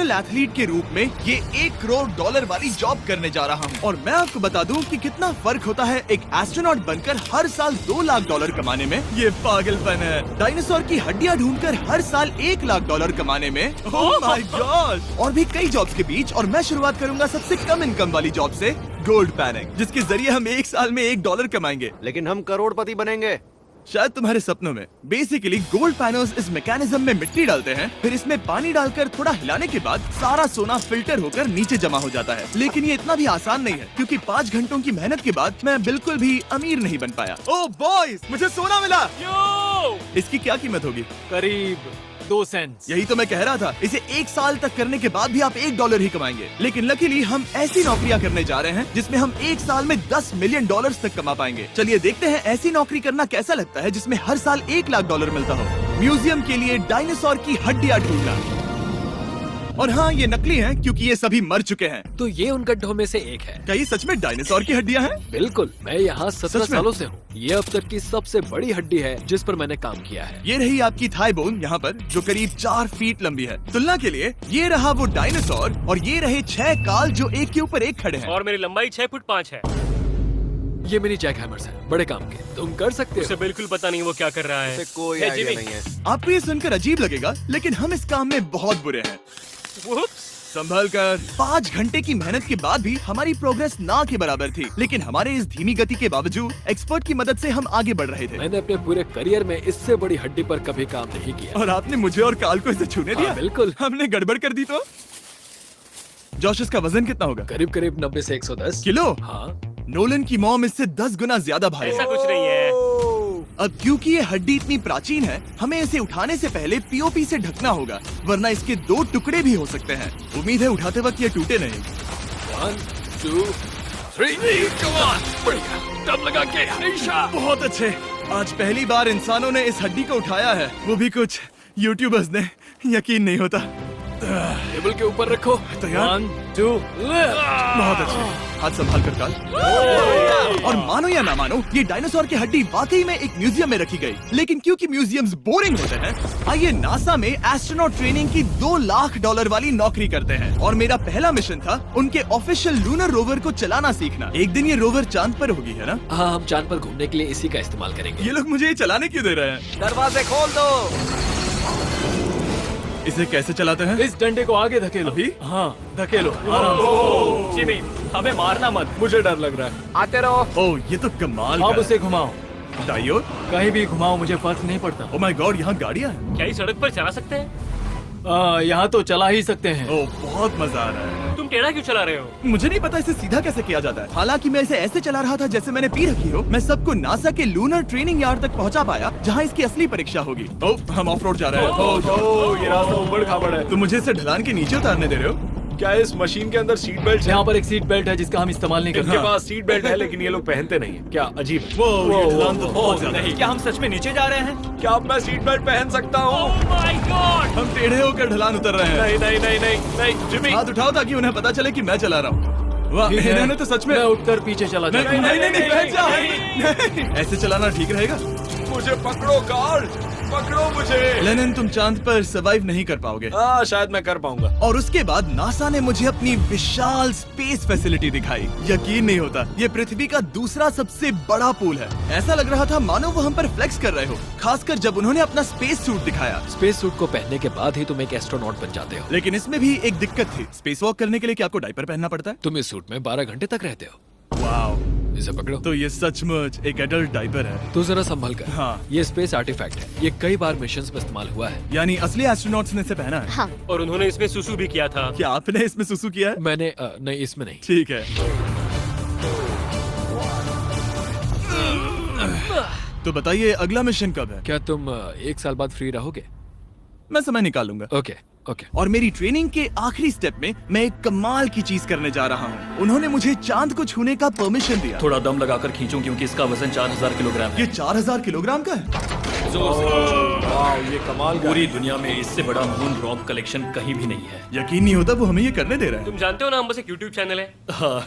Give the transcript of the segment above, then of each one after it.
Professional athlete के रूप में ये $1 करोड़ वाली जॉब करने जा रहा हूँ। और मैं आपको बता दूं कि कितना फर्क होता है एक एस्ट्रोनॉट बनकर हर साल $2 लाख कमाने में। ये पागलपन है। डायनासोर की हड्डियाँ ढूंढकर हर साल $1 लाख कमाने में। Oh my God. और भी कई जॉब्स के बीच, और मैं शुरुआत करूंगा सबसे कम इनकम वाली जॉब से, गोल्ड पैनिंग, जिसके जरिए हम एक साल में $1 कमाएंगे। लेकिन हम करोड़पति बनेंगे शायद तुम्हारे सपनों में। बेसिकली गोल्ड पैनर्स इस मैकेनिज्म में मिट्टी डालते हैं, फिर इसमें पानी डालकर थोड़ा हिलाने के बाद सारा सोना फिल्टर होकर नीचे जमा हो जाता है। लेकिन ये इतना भी आसान नहीं है, क्योंकि 5 घंटों की मेहनत के बाद मैं बिल्कुल भी अमीर नहीं बन पाया। ओह बॉयज, मुझे सोना मिला। इसकी क्या कीमत होगी? करीब 2 सेंट्स। यही तो मैं कह रहा था। इसे 1 साल तक करने के बाद भी आप $1 ही कमाएंगे। लेकिन लकीली हम ऐसी नौकरियां करने जा रहे हैं जिसमें हम 1 साल में $10 मिलियन तक कमा पाएंगे। चलिए देखते हैं ऐसी नौकरी करना कैसा लगता है जिसमें हर साल $1 लाख मिलता हो। म्यूजियम के लिए डायनासोर की हड्डियां ढूंढना। और हाँ, ये नकली हैं क्योंकि ये सभी मर चुके हैं। तो ये उन गड्ढों में से एक है। क्या ये सच में डायनासोर की हड्डियां हैं? बिल्कुल, मैं यहाँ 17 सच में? सालों से हूँ। ये अब तक की सबसे बड़ी हड्डी है जिस पर मैंने काम किया है। ये रही आपकी थाई बोन यहाँ पर, जो करीब 4 फीट लंबी है। तुलना के लिए ये रहा वो डायनासोर, और ये रहे 6 काल जो एक के ऊपर एक खड़े हैं। और मेरी लंबाई 6 फुट 5 है। ये मेरी जैक हैमर्स है, बड़े काम के। तुम कर सकते उसे हो। बिल्कुल पता नहीं वो क्या कर रहा है। इसे कोई हे, आइडिया जिमी। नहीं है। आपको ये सुनकर अजीब लगेगा, लेकिन हम इस काम में बहुत बुरे हैं। Whoops! संभल कर। 5 घंटे की मेहनत के बाद भी हमारी प्रोग्रेस ना के बराबर थी। लेकिन हमारे इस धीमी गति के बावजूद एक्सपर्ट की मदद से हम आगे बढ़ रहे थे। मैंने अपने पूरे करियर में इससे बड़ी हड्डी पर कभी काम नहीं किया। और आपने मुझे और काल को इसे छूने दिया? हाँ, बिल्कुल। हमने गड़बड़ कर दी तो? जोश, इसका वजन कितना होगा? करीब करीब 90 से 110 किलो? हाँ। नोलन की मॉम इससे 10 गुना ज्यादा भारी ऐसा है। कुछ नहीं है। अब क्योंकि ये हड्डी इतनी प्राचीन है, हमें इसे उठाने से पहले पीओपी से ढकना होगा, वरना इसके 2 टुकड़े भी हो सकते हैं। उम्मीद है उठाते वक्त ये टूटे नहीं। 1 2 3 come on! बढ़िया, दम लगा के हमेशा। बहुत अच्छे। आज पहली बार इंसानों ने इस हड्डी को उठाया है, वो भी कुछ यूट्यूबर्स ने। यकीन नहीं होता। टेबल के ऊपर रखो। तैयार? 1 2 बहुत अच्छे। हाथ संभाल कर काल। और मानो या ना मानो, ये डायनासोर की हड्डी वाकई में एक म्यूजियम में रखी गई। लेकिन क्योंकि म्यूजियम्स बोरिंग होते हैं, आइए नासा में एस्ट्रोनॉट ट्रेनिंग की $2 लाख वाली नौकरी करते हैं। और मेरा पहला मिशन था उनके ऑफिशियल लूनर रोवर को चलाना सीखना। एक दिन ये रोवर चांद पर होगी, है ना? हाँ, हम चांद पर घूमने के लिए इसी का इस्तेमाल करेंगे। ये लोग मुझे ये चलाने क्यों दे रहे हैं? दरवाजे खोल दो। इसे कैसे चलाते हैं? इस डंडे को आगे धकेलो। अभी? हाँ, धकेलो। जिमी, हमें मारना मत। मुझे डर लग रहा है। आते रहो। ओह, ये तो कमाल अब का उसे घुमाओ। है। दाईं ओर? कहीं भी घुमाओ, मुझे फर्क नहीं पड़ता। ओह माय गॉड, यहाँ गाड़ियाँ हैं। क्या इस सड़क पर चला सकते हैं? यहाँ तो चला ही सकते हैं। ओह, बहुत मजा आ रहा है। तुम टेढ़ा क्यों चला रहे हो? मुझे नहीं पता इसे सीधा कैसे किया जाता है। हालांकि मैं इसे ऐसे चला रहा था जैसे मैंने पी रखी हो। मैं सबको नासा के लूनर ट्रेनिंग यार्ड तक पहुंचा पाया, जहां इसकी असली परीक्षा होगी। ओह, हम ऑफ रोड जा रहे हैं। ये रास्ता उबड़ खाबड़ है। तुम मुझे इसे ढलान के नीचे उतारने दे रहे हो? क्या इस मशीन के अंदर सीट बेल्ट है? यहाँ पर एक सीट बेल्ट है जिसका हम इस्तेमाल नहीं इनके करते। पास सीट बेल्ट है लेकिन ये लोग पहनते नहीं है। क्या अजीब। वो ये ढलान तो बहुत ज्यादा है। क्या हम सच में नीचे जा रहे हैं? क्या अब मैं सीट बेल्ट पहन सकता हूँ? Oh my God! हम टेढ़े होकर ढलान उतर रहे हैं। नहीं नहीं नहीं नहीं नहीं जिमी। हाथ उठाओ ताकि उन्हें पता चले कि मैं चला रहा हूँ। वाह, ठीक है। इन्होंने तो सच में। मैं उठकर पीछे चला नहीं जाता नहीं हूँ। नहीं, बैठ जा। नहीं, ऐसे चलाना ठीक रहेगा? मुझे पकड़ो कार्ल, पकड़ो मुझे। लेनिन, तुम चांद पर सर्वाइव नहीं कर पाओगे। हाँ, शायद मैं कर पाऊंगा। और उसके बाद नासा ने मुझे अपनी विशाल स्पेस फैसिलिटी दिखाई। यकीन नहीं होता, ये पृथ्वी का दूसरा सबसे बड़ा पूल है। ऐसा लग रहा था मानो वो हम पर फ्लेक्स कर रहे हो, खासकर जब उन्होंने अपना स्पेस सूट दिखाया। स्पेस सूट को पहनने के बाद ही तुम एक एस्ट्रोनॉट बन जाते हो। लेकिन इसमें भी एक दिक्कत थी। स्पेस वॉक करने के लिए क्या आपको डायपर पहनना पड़ता है? तुम इस सूट में 12 घंटे तक रहते हो। वाओ, इसे पकड़ो। तो ये सचमुच एक एडल्ट डायपर है। तू जरा संभल कर। हाँ। ये स्पेस आर्टिफैक्ट है। ये कई बार मिशंस में इस्तेमाल हुआ है। यानी असली एस्ट्रोनॉट्स ने इसे पहना है? हाँ। और उन्होंने इसमें सुसु भी किया था। क्या आपने इसमें सुसु किया है? मैंने नहीं, इसमें नहीं। ठीक है। तो बताइए अगला मिशन कब है? क्या तुम 1 साल बाद फ्री रहोगे? मैं समय निकाल लूंगा। Okay okay. और मेरी ट्रेनिंग के आखिरी स्टेप में मैं एक कमाल की चीज करने जा रहा हूँ। उन्होंने मुझे चांद को छूने का परमिशन दिया। थोड़ा दम लगाकर खींचो क्योंकि इसका वजन 4000 किलोग्राम है। ये 4000 किलोग्राम का है? जोर से खींचो। वाह, ये कमाल का पूरी है। दुनिया में इससे बड़ा मून रॉक कलेक्शन कहीं भी नहीं है। यकीन नहीं होता वो हमें ये करने दे रहा है। तुम जानते हो ना, हम बस एक YouTube चैनल है। हाँ।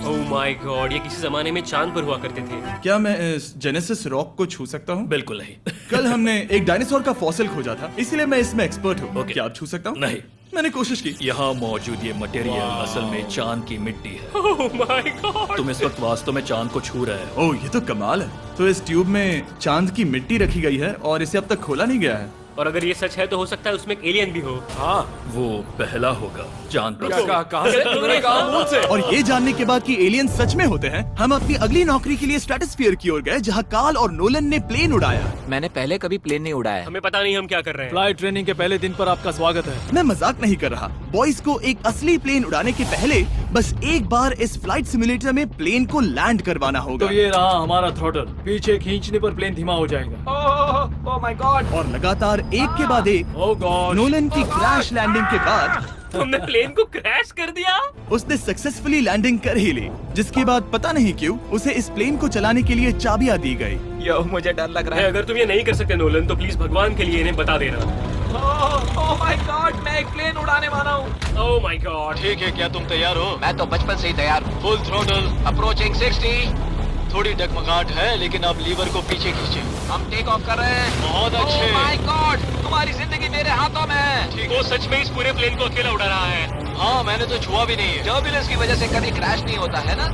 Oh my God! ये किसी जमाने में चांद पर हुआ करते थे। क्या मैं इस जेनेसिस रॉक को छू सकता हूँ? बिल्कुल नहीं। कल हमने एक डायनासोर का फॉसिल खोजा था, इसलिए मैं इसमें एक्सपर्ट हूँ। Okay. क्या आप छू सकता हूँ? नहीं। मैंने कोशिश की। यहाँ मौजूद ये मटेरियल असल में चांद की मिट्टी है। Oh my God. तुम इस वक्त वास्तव में चांद को छू रहे हो। ओह, ये तो कमाल है। तो इस ट्यूब में चांद की मिट्टी रखी गई है और इसे अब तक खोला नहीं गया है। और अगर ये सच है तो हो सकता है उसमें एक एलियन भी हो। हाँ, वो पहला होगा चांद पर। कहाँ से? तुमने कहा मून से। और ये जानने के बाद कि एलियन सच में होते हैं, हम अपनी अगली नौकरी के लिए स्ट्रेटोस्फीयर की ओर गए, जहाँ कार्ल और नोलन ने प्लेन उड़ाया। मैंने पहले कभी प्लेन नहीं उड़ाया। हमें पता नहीं हम क्या कर रहे हैं। फ्लाइट ट्रेनिंग के पहले दिन पर आपका स्वागत है। मैं मजाक नहीं कर रहा। बॉयज को एक असली प्लेन उड़ाने के पहले बस एक बार इस फ्लाइट सिमुलेटर में प्लेन को लैंड करवाना होगा। तो ये रहा हमारा थ्रॉटल। पीछे खींचने पर प्लेन धीमा हो जाएगा। Oh my God. और लगातार एक के बाद एक ओह गॉड। नोलन की क्रैश लैंडिंग के बाद तुमने प्लेन को क्रैश कर दिया। उसने सक्सेसफुली लैंडिंग कर ही ली, जिसके बाद पता नहीं क्यों उसे इस प्लेन को चलाने के लिए चाबियां दी गई। यो, मुझे डर लग रहा है। अगर तुम ये नहीं कर सकते नोलन तो प्लीज भगवान के लिए इन्हें बता देना। ओह माय गॉड, मैं एक प्लेन उड़ाने वाला हूँ। Oh my God. ठीक है, क्या तुम तैयार हो? मैं तो बचपन से ही तैयार हूँ। Full throttle. अप्रोचिंग 60। थोड़ी डगमगाहट है, लेकिन अब लीवर को पीछे खींचे। हम टेक ऑफ कर रहे हैं। बहुत अच्छे। ओह माय गॉड, तुम्हारी जिंदगी मेरे हाथों में है। वो सच में इस पूरे प्लेन को अकेला उड़ा रहा है। हाँ, मैंने तो छुआ भी नहीं है। टर्बुलेंस की वजह से कभी क्रैश नहीं होता है ना?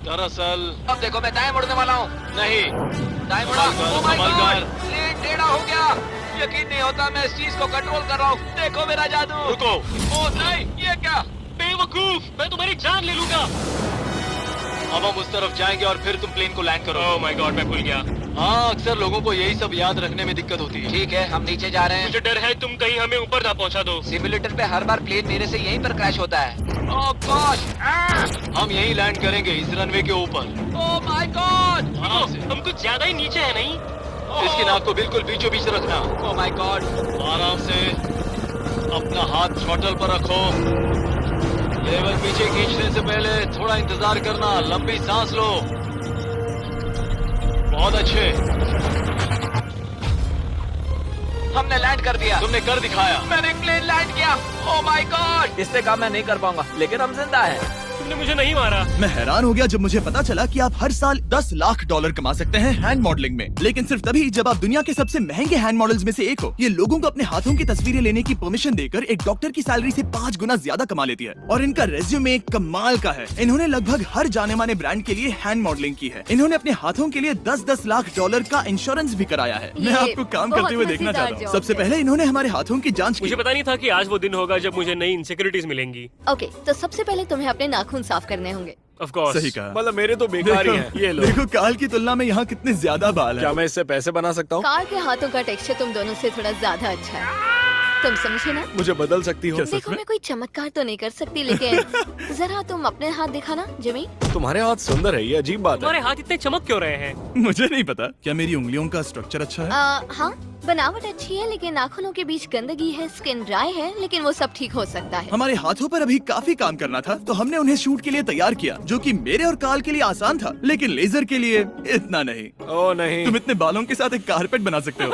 दरअसल अब देखो, मैं दाएं मुड़ने वाला हूँ। नहीं। दाएं मुड़ा। संभल ओह माय कर, गॉड, संभल कर। प्लेन टेढ़ा हो गया। यकीन नहीं होता मैं इस चीज को कंट्रोल कर रहा हूँ। देखो मेरा जादू। रुको। ओह नहीं, ये क्या? बेवकूफ, मैं तुम्हारी जान ले लूंगा। अब हम उस तरफ जाएंगे और फिर तुम प्लेन को लैंड करो। ओह माय गॉड, मैं भूल गया। हाँ, अक्सर लोगों को यही सब याद रखने में दिक्कत होती है। ठीक है, हम नीचे जा रहे हैं। मुझे डर है तुम कहीं हमें ऊपर ना पहुंचा दो। सिमुलेटर पे हर बार प्लेन मेरे से यहीं पर क्रैश होता है। ओह गॉश। हम यहीं लैंड करेंगे, इस रनवे के ऊपर। Oh my God. आराम से। हम कुछ ज्यादा ही नीचे है नहीं? इसकी नाक को बिल्कुल बीचों बीच रखना। Oh my God. आराम से अपना हाथ थ्रॉटल पर रखो। लेवल पीछे खींचने से पहले थोड़ा इंतजार करना। लंबी सांस लो। बहुत अच्छे। हमने लैंड कर दिया। तुमने कर दिखाया। मैंने प्लेन लैंड किया। Oh my God. इससे काम मैं नहीं कर पाऊंगा, लेकिन हम जिंदा हैं। तुमने मुझे नहीं मारा। मैं हैरान हो गया जब मुझे पता चला कि आप हर साल 10 लाख डॉलर कमा सकते हैं हैंड मॉडलिंग में, लेकिन सिर्फ तभी जब आप दुनिया के सबसे महंगे हैंड मॉडल्स में से एक हो। ये लोगों को अपने हाथों की तस्वीरें लेने की परमिशन देकर एक डॉक्टर की सैलरी से 5 गुना ज्यादा कमा लेती है। और इनका रेज्यूमे कमाल का है। इन्होंने लगभग हर जाने माने ब्रांड के लिए हैंड मॉडलिंग की है। इन्होंने अपने हाथों के लिए 10-10 लाख डॉलर का इंश्योरेंस भी कराया है। मैं आपको काम करते हुए देखना चाहता हूँ। सबसे पहले इन्होंने हमारे हाथों की जाँच की। मुझे पता नहीं था कि आज वो दिन होगा जब मुझे नई इनसिक्योरिटीज मिलेंगी। ओके, तो सबसे पहले तुम्हें अपने नाखून साफ करने होंगे। Of course. सही कहा। मतलब मेरे तो बेकार ही हैं। ये लो। देखो काल की तुलना में यहाँ कितने ज्यादा बाल क्या हैं। मैं इससे पैसे बना सकता हूँ? कार के हाथों का टेक्सचर तुम दोनों से थोड़ा ज्यादा अच्छा है। तुम समझे ना? मुझे बदल सकती हो? देखो, मैं कोई चमत्कार तो नहीं कर सकती, लेकिन जरा तुम अपने हाथ दिखाना जिमी। तुम्हारे हाथ सुंदर है, ये अजीब बात है। तुम्हारे हाथ इतने चमक क्यों रहे हैं? मुझे नहीं पता। क्या मेरी उंगलियों का स्ट्रक्चर अच्छा है? हाँ, बनावट अच्छी है, लेकिन नाखूनों के बीच गंदगी है, स्किन ड्राई है, लेकिन वो सब ठीक हो सकता है। हमारे हाथों पर अभी काफी काम करना था, तो हमने उन्हें शूट के लिए तैयार किया, जो कि मेरे और काल के लिए आसान था, लेकिन लेजर के लिए इतना नहीं। ओह नहीं। तुम इतने बालों के साथ एक कारपेट बना सकते हो।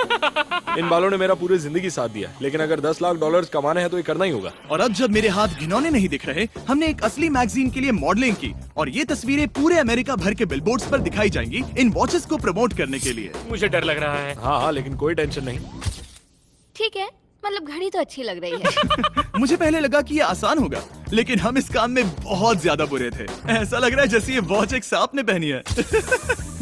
इन बालों ने मेरा पूरी जिंदगी साथ दिया, लेकिन अगर 10 लाख डॉलर कमाने हैं तो ये करना ही होगा। और अब जब मेरे हाथ घिनौने नहीं दिख रहे, हमने एक असली मैगजीन के लिए मॉडलिंग की, और ये तस्वीरें पूरे अमेरिका भर के बिलबोर्ड्स पर दिखाई जाएंगी इन वॉचेस को प्रमोट करने के लिए। मुझे डर लग रहा है। हाँ, लेकिन कोई टेंशन नहीं। ठीक है, मतलब घड़ी तो अच्छी लग रही है। मुझे पहले लगा कि ये आसान होगा, लेकिन हम इस काम में बहुत ज्यादा बुरे थे। ऐसा लग रहा है जैसे ये वॉच एक सांप ने पहनी है।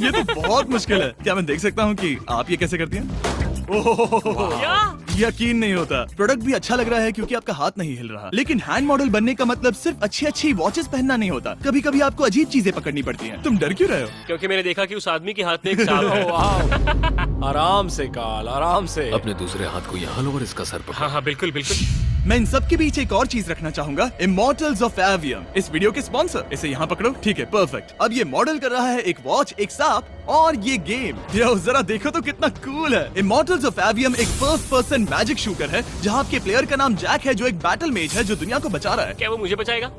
ये तो बहुत मुश्किल है। क्या मैं देख सकता हूँ कि आप ये कैसे करती हैं? ओह, यकीन नहीं होता। प्रोडक्ट भी अच्छा लग रहा है क्योंकि आपका हाथ नहीं हिल रहा, लेकिन हैंड मॉडल बनने का मतलब सिर्फ अच्छी वॉचेस पहनना नहीं होता। कभी कभी आपको अजीब चीजें पकड़नी पड़ती हैं। तुम डर क्यों रहे हो? क्योंकि मैंने देखा कि उस आदमी के हाथ में एक सांप है। आराम से काल, आराम से। अपने दूसरे हाथ को यहाँ लो और इसका सर पकड़ो। हाँ हाँ, बिल्कुल बिल्कुल। मैं इन सब के बीच एक और चीज रखना चाहूंगा, इमॉर्टल्स ऑफ एवियम, इस वीडियो के स्पॉन्सर। इसे यहाँ पकड़ो। ठीक है, परफेक्ट। अब ये मॉडल कर रहा है एक वॉच, एक सांप और ये गेम। यो, जरा देखो तो कितना कूल है। इमॉर्टल्स ऑफ एवियम एक फर्स्ट पर्सन मैजिक शूटर है, जहाँ आपके प्लेयर का नाम जैक है, जो एक बैटल मेज है जो दुनिया को बचा रहा है। क्या वो मुझे बचाएगा?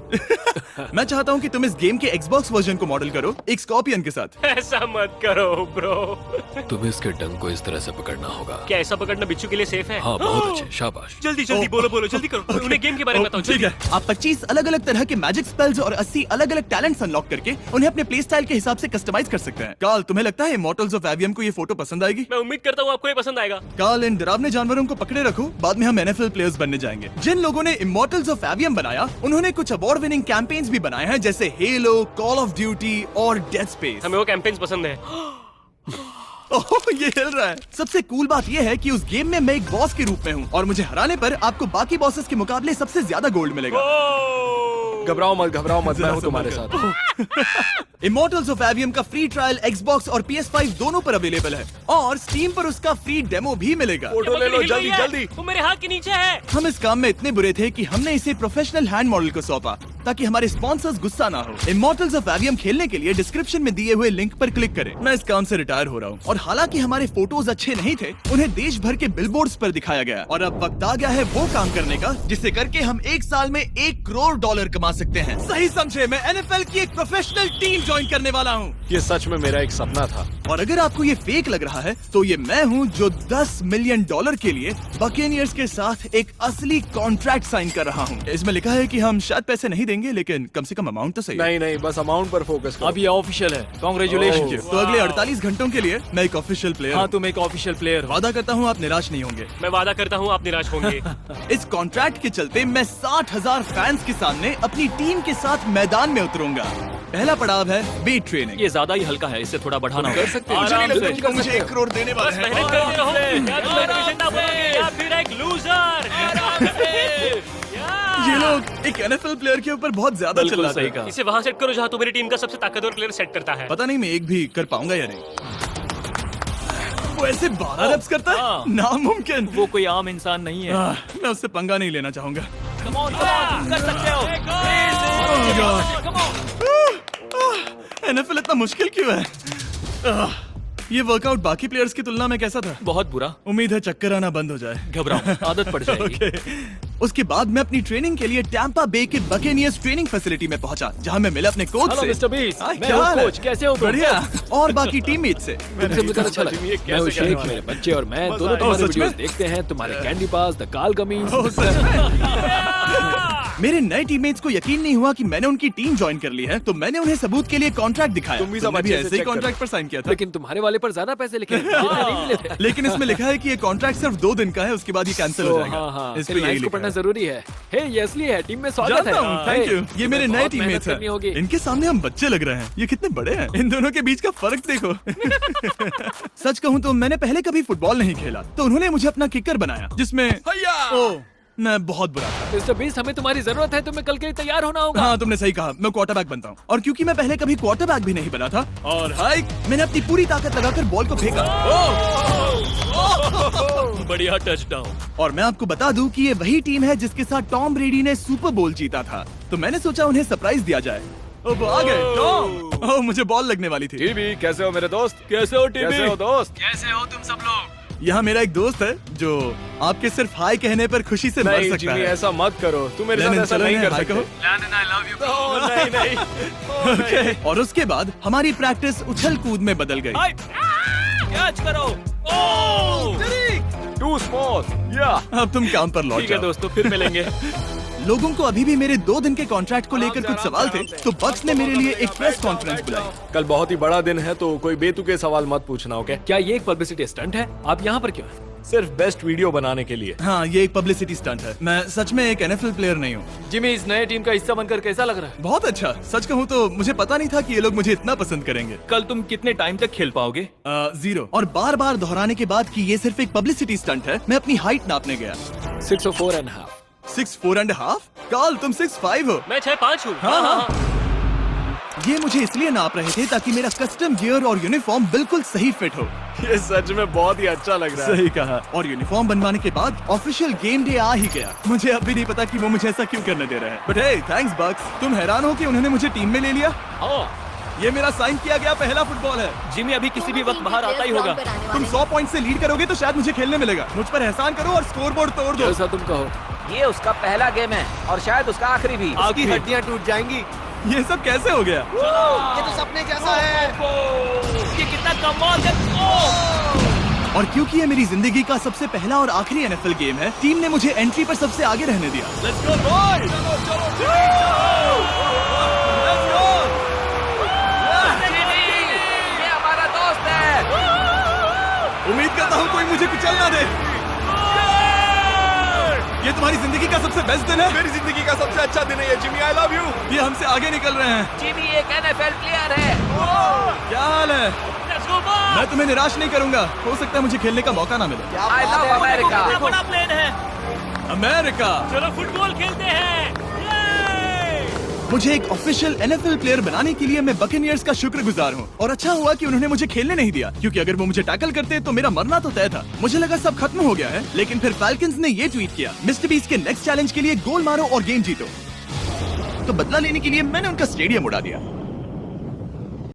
मैं चाहता हूँ कि तुम इस गेम के Xbox वर्जन को मॉडल करो, एक स्कॉर्पियन के साथ। ऐसा मत करो ब्रो। तुम्हें इसके डंक को इस तरह से पकड़ना होगा। क्या ऐसा पकड़ना बिच्छू के लिए सेफ है? हाँ, बहुत अच्छे, शाबाश। जल्दी जल्दी बोलो बोलो, जल्दी करो। उन्हें गेम के बारे में बताओ। ठीक है, आप 25 अलग अलग तरह के मैजिक स्पेल्स और 80 अलग अलग टैलेंट्स अनलॉक करके उन्हें अपने प्ले स्टाइल के हिसाब से कस्टमाइज कर सकते हैं। काल, तुम्हें तुम्हें लगता है इमॉर्टल्स ऑफ एवियम को ये फोटो पसंद आएगी? मैं उम्मीद करता हूँ आपको ये पसंद आएगा। कार्ल, इन डरावने जानवरों को पकड़े रखो, बाद में हम NFL प्लेयर्स बनने जाएंगे। जिन लोगों ने इमॉर्टल्स ऑफ एवियम बनाया, उन्होंने कुछ अवार्ड विनिंग कैंपेन्स भी बनाए हैं, जैसे हेलो, कॉल ऑफ ड्यूटी और डेड स्पेस। हमें वो कैंपेन्स पसंद है। ओह, ये हिल रहा है। सबसे कूल बात ये है कि उस गेम में मैं एक बॉस के रूप में हूँ और मुझे हराने पर आपको बाकी बॉसेस के मुकाबले सबसे ज्यादा गोल्ड मिलेगा। घबराओ मत, मैं हूँ तुम्हारे साथ। इमॉर्टल्स ऑफ एवियम का फ्री ट्रायल Xbox और PS5 दोनों पर अवेलेबल है और Steam पर उसका फ्री डेमो भी मिलेगा। फोटो ले लो जल्दी जल्दी। वो मेरे हाथ के नीचे है। हम इस काम में इतने बुरे थे कि हमने इसे प्रोफेशनल हैंड मॉडल को सौंपा ताकि हमारे स्पॉन्सर्स गुस्सा ना हो। इमॉर्टल्स ऑफ एवियम खेलने के लिए डिस्क्रिप्शन में दिए हुए लिंक पर क्लिक करें। मैं इस काम से रिटायर हो रहा हूँ और हालांकि हमारे फोटोज अच्छे नहीं थे, उन्हें देश भर के बिलबोर्ड्स पर दिखाया गया और अब वक्त आ गया है वो काम करने का जिसे करके हम एक साल में $1 करोड़ कमा सकते हैं। सही समझे, मैं NFL की एक प्रोफेशनल टीम ज्वाइन करने वाला हूँ। ये सच में मेरा एक सपना था। और अगर आपको ये फेक लग रहा है तो ये मैं हूँ जो $10 मिलियन के लिए बकेनियर्स के साथ एक असली कॉन्ट्रैक्ट साइन कर रहा हूँ। इसमें लिखा है कि हम शायद पैसे नहीं देंगे, लेकिन कम से कम अमाउंट तो सही है। नहीं, बस अमाउंट पर फोकस करो। अब ये ऑफिशियल है। कांग्रेचुलेशन। तो अगले 48 घंटों के लिए मैं एक ऑफिशियल प्लेयर हाँ, हूँ। तुम एक ऑफिशियल प्लेयर हो। वादा करता हूँ आप निराश नहीं होंगे। मैं वादा करता हूँ आप निराश होंगे। इस कॉन्ट्रैक्ट के चलते मैं 60,000 फैंस के सामने अपनी टीम के साथ मैदान में उतरूंगा। पहला पड़ाव है वेट ट्रेनिंग। ये ज्यादा ही हल्का है, इसे थोड़ा बढ़ाना होगा। कर सकते हैं। आराम से। तुम मुझे 1 करोड़ देने वाले हैं। मेहनत करते रहो। या तो मोटिवेशन ना बनोगे या फिर एक लूजर। ये लोग एक NFL प्लेयर के ऊपर बहुत ज्यादा बिल्कुल चिल्लाते सही हैं। कहा। इसे वहाँ सेट करो जहाँ तुम्हारी टीम का सबसे ताकतवर प्लेयर सेट करता है। पता नहीं मैं एक भी कर पाऊंगा या नहीं। वो ऐसे 12 reps करता है, हाँ। नामुमकिन। वो कोई आम इंसान नहीं है। मैं उससे पंगा नहीं लेना चाहूंगा। कर सकते हो। NFL इतना मुश्किल क्यों है? ये वर्कआउट बाकी प्लेयर्स की तुलना में कैसा था? बहुत बुरा। उम्मीद है चक्कर आना बंद हो जाए। घबराओ, आदत पड़ जाएगी। ओके। उसके बाद मैं अपनी ट्रेनिंग के लिए टैंपा बे के बकेनियर्स ट्रेनिंग फैसिलिटी में पहुंचा, जहां मैं मिला अपने कोच हेलो से। मिस्टर बीस, हाँ, मैं क्या हूँ हाल है? कोच। कैसे हो तुम? बढ़िया। और बाकी टीममेट से। तुमसे मिलकर अच्छा लगा। मैं हूँ शेख, मेरे बच्चे और मैं दोनों तुम्हारे सच में? वीडियोस देखते हैं, तुम्हारे कैंडी पास, द काल कमीज। ओह, सच में? मेरे नए टीममेट्स को यकीन नहीं हुआ कि मैंने उनकी टीम ज्वाइन कर ली है, तो मैंने उन्हें सबूत के लिए कॉन्ट्रैक्ट दिखाया। तुम भी सब तुमने भी अच्छे से ऐसे ही check करो। कॉन्ट्रैक्ट पर साइन किया था। लेकिन तुम्हारे वाले पर ज्यादा पैसे लिखे हैं, जितने नहीं मिले थे। लेकिन इसमें लिखा है कि ये कॉन्ट्रैक्ट सिर्फ 2 दिन का है, उसके बाद ये कैंसिल हो जाएगा। हाँ, इस पे फिर यही इसको लिखा पढ़ना है। जरूरी है। हे, ये असली है, टीम में स्वागत है। जानता हूँ, थैंक यू। ये मेरे नए बहुत मेहनत टीममेट्स करनी होगी। हैं। इनके सामने हम बच्चे लग रहे हैं। ये कितने बड़े हैं। इन दोनों के बीच का फर्क देखो। सच कहूँ तो मैंने पहले कभी फुटबॉल नहीं खेला, तो उन्होंने मुझे अपना किकर बनाया, जिसमें ओह, मैं बहुत बुरा था। मिस्टर बीस, हमें तुम्हारी जरूरत है, तुम्हें कल के लिए तैयार होना होगा। हाँ, तुमने सही कहा, मैं क्वार्टरबैक बनता हूँ। और क्योंकि मैं पहले कभी क्वार्टरबैक भी नहीं बना था, और हाइक, मैंने अपनी पूरी ताकत लगाकर बॉल को फेंका। बढ़िया टचडाउन। और मैं आपको बता दूं कि ये वही टीम है जिसके साथ टॉम ब्रेडी ने सुपर बोल जीता था, तो मैंने सोचा उन्हें सरप्राइज दिया जाए। वो आ गए टॉम। ओह, मुझे बॉल लगने वाली थी। टीबी, कैसे हो मेरे दोस्त? कैसे हो टीबी? कैसे हो दोस्त? कैसे हो तुम सब लोग? यहाँ मेरा एक दोस्त है जो आपके सिर्फ हाय कहने पर खुशी से मर नहीं सकता जिमी, है। ऐसा मत करो। तुम मेरे साथ लेनिन, ऐसा चलो नहीं इन्हें कर हाय सकते। कहो। I love you. ओह, नहीं। ओके। और उसके बाद हमारी प्रैक्टिस उछल कूद में बदल गई। कैच करो। Too small. या अब तुम काम पर लौट ठीक है जाओ। दोस्तों, फिर मिलेंगे। लोगों को अभी भी मेरे 2 दिन के कॉन्ट्रैक्ट को लेकर कुछ सवाल थे, तो बक्स ने मेरे लिए एक प्रेस कॉन्फ्रेंस बुलाई। कल बहुत ही बड़ा दिन है, तो कोई बेतुके सवाल मत पूछना, ओके? क्या ये एक पब्लिसिटी स्टंट है? आप यहाँ पर क्यों हैं? सिर्फ बेस्ट वीडियो बनाने के लिए। हाँ, ये एक पब्लिसिटी स्टंट है। मैं सच में एक NFL प्लेयर नहीं हूँ। जिमी, इस नए टीम का हिस्सा बनकर कैसा लग रहा है? बहुत अच्छा। सच कहूँ तो मुझे पता नहीं था कि ये लोग मुझे इतना पसंद करेंगे। कल तुम कितने टाइम तक खेल पाओगे? 0। और बार बार दोहराने के बाद कि ये सिर्फ एक पब्लिसिटी स्टंट है, मैं अपनी हाइट नापने गया। 6'4.5". 6'4.5"? कार्ल, तुम 6'5" हो। मैं 6'5" हूँ। हाँ। ये मुझे इसलिए नाप रहे थे ताकि मेरा कस्टम गियर और यूनिफॉर्म बिल्कुल सही फिट हो। ये सच में बहुत ही अच्छा लग रहा है। सही कहा। और यूनिफॉर्म बनवाने के बाद ऑफिशियल गेम डे आ ही गया। मुझे अब भी नहीं पता कि वो मुझे ऐसा क्यों करने दे रहे हैं। बट हे, थैंक्स बक्स। तुम हैरान हो कि उन्होंने मुझे टीम में ले लिया? ये मेरा साइन किया गया पहला फुटबॉल है। जिमी अभी किसी भी वक्त बाहर आता ही होगा। तुम 100 पॉइंट से लीड करोगे तो शायद मुझे खेलने मिलेगा। मुझ पर एहसान करो और स्कोर बोर्ड तोड़ दो। जैसा तुम कहो। ये उसका पहला गेम है और शायद उसका आखिरी भी। उसकी हड्डियां टूट जाएंगी। ये सब कैसे हो गया? ये तो सपने जैसा है। ये कितना कमाल है। और क्योंकि ये मेरी जिंदगी का सबसे पहला और आखिरी NFL गेम है, टीम ने मुझे एंट्री पर सबसे आगे रहने दिया। Let's go boys. ये हमारा दोस्त उम्मीद करता हूँ कोई मुझे कुचल ना दे। ये तुम्हारी जिंदगी का सबसे बेस्ट दिन है। मेरी जिंदगी का सबसे अच्छा दिन है ये, जिमी। I love you. ये हमसे आगे निकल रहे हैं। जिमी एक NFL प्लेयर है। क्या हाल है? मैं तुम्हें निराश नहीं करूंगा। हो सकता है मुझे खेलने का मौका ना मिले। I love America. बड़ा प्लेन है। अमेरिका। चलो फुटबॉल खेलते हैं। मुझे एक ऑफिशियल NFL प्लेयर बनाने के लिए मैं बकेनियर्स का शुक्रगुजार हूँ। और अच्छा हुआ कि उन्होंने मुझे खेलने नहीं दिया, क्योंकि अगर वो मुझे टैकल करते तो मेरा मरना तो तय था। मुझे लगा सब खत्म हो गया है, लेकिन फिर फैल्कन्स ने ये ट्वीट किया, मिस्टर बीस्ट के नेक्स्ट चैलेंज के लिए गोल मारो और गेम जीतो। तो बदला लेने के लिए मैंने उनका स्टेडियम उड़ा दिया।